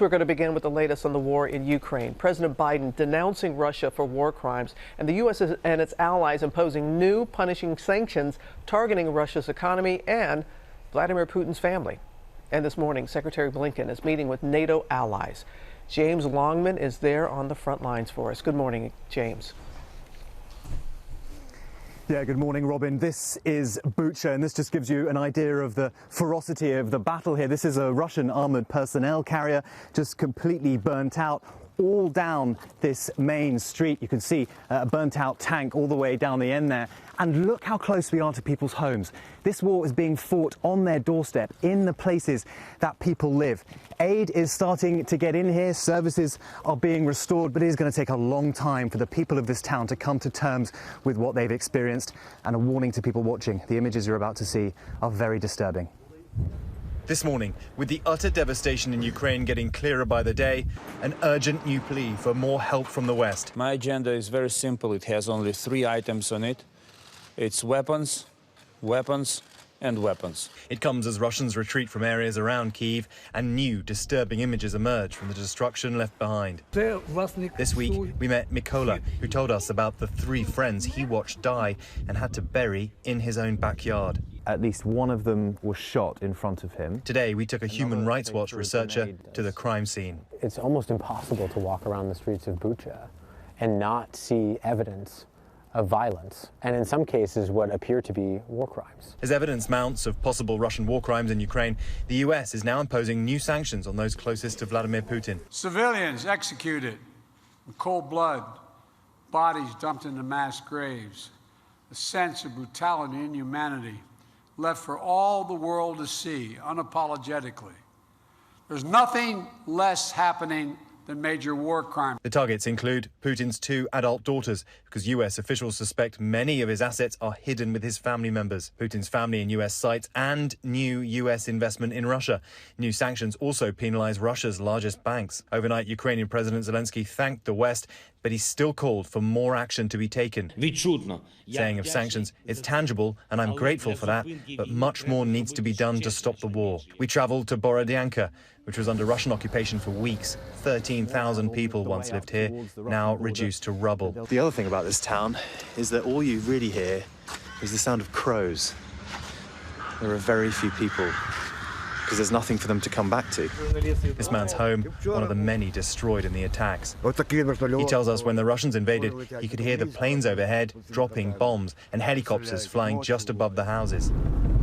We're going to begin with the latest on the war in Ukraine. President Biden denouncing Russia for war crimes, and the U.S. and its allies imposing new punishing sanctions targeting Russia's economy and Vladimir Putin's family. And this morning, Secretary Blinken is meeting with NATO allies. James Longman is there on the front lines for us. Good morning, James. Yeah, good morning, Robin. This is Bucha, and this just gives you an idea of the ferocity of the battle here. This is a Russian armored personnel carrier just completely burnt out all down this main street. You can see a burnt out tank all the way down the end there. And look how close we are to people's homes. This war is being fought on their doorstep, in the places that people live. Aid is starting to get in here. Services are being restored, but it is going to take a long time for the people of this town to come to terms with what they've experienced. And a warning to people watching, the images you're about to see are very disturbing. This morning, with the utter devastation in Ukraine getting clearer by the day, an urgent new plea for more help from the West. My agenda is very simple. It has only 3 items on it. It's weapons, weapons, and weapons. It comes as Russians retreat from areas around Kyiv and new disturbing images emerge from the destruction left behind. This week, we met Mykola, who told us about the 3 friends he watched die and had to bury in his own backyard. At least one of them was shot in front of him. Today, we took a Human Rights Watch researcher to the crime scene. It's almost impossible to walk around the streets of Bucha and not see evidence of violence, and in some cases what appear to be war crimes. As evidence mounts of possible Russian war crimes in Ukraine, the US is now imposing new sanctions on those closest to Vladimir Putin. Civilians executed in cold blood, bodies dumped into mass graves, a sense of brutality and inhumanity left for all the world to see unapologetically. There's nothing less happening than major war crimes. The targets include Putin's 2 adult daughters, because US officials suspect many of his assets are hidden with his family members, Putin's family in US sites, and new US investment in Russia. New sanctions also penalize Russia's largest banks. Overnight, Ukrainian President Zelensky thanked the West, but he still called for more action to be taken, saying of sanctions, it's tangible and I'm grateful for that, but much more needs to be done to stop the war. We traveled to Borodyanka, which was under Russian occupation for weeks. 13,000 people once lived here, now reduced to rubble. The other thing about this town is that all you really hear is the sound of crows. There are very few people, because there's nothing for them to come back to. This man's home, one of the many destroyed in the attacks. He tells us when the Russians invaded, he could hear the planes overhead dropping bombs and helicopters flying just above the houses.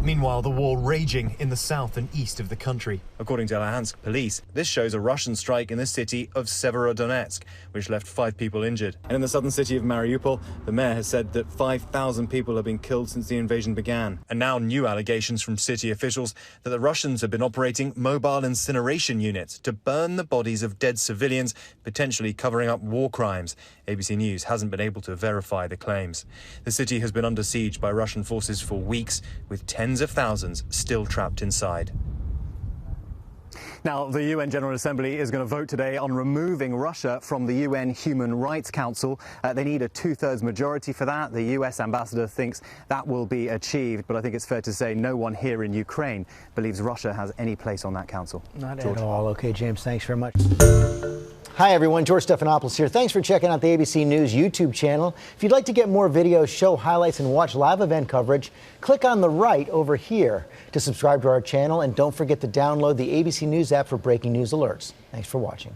Meanwhile, the war raging in the south and east of the country. According to Luhansk police, this shows a Russian strike in the city of Severodonetsk, which left 5 people injured. And in the southern city of Mariupol, the mayor has said that 5,000 people have been killed since the invasion began. And now new allegations from city officials that the Russians have been operating mobile incineration units to burn the bodies of dead civilians, potentially covering up war crimes. ABC News hasn't been able to verify the claims. The city has been under siege by Russian forces for weeks, with tens of thousands still trapped inside. Now, the UN General Assembly is going to vote today on removing Russia from the UN Human Rights Council. They need a 2/3 majority for that. The US ambassador thinks that will be achieved, but I think it's fair to say no one here in Ukraine believes Russia has any place on that council. Not at all. Okay, James, thanks very much. Hi, everyone. George Stephanopoulos here. Thanks for checking out the ABC News YouTube channel. If you'd like to get more videos, show highlights, and watch live event coverage, click on the right over here to subscribe to our channel. And don't forget to download the ABC News app for breaking news alerts. Thanks for watching.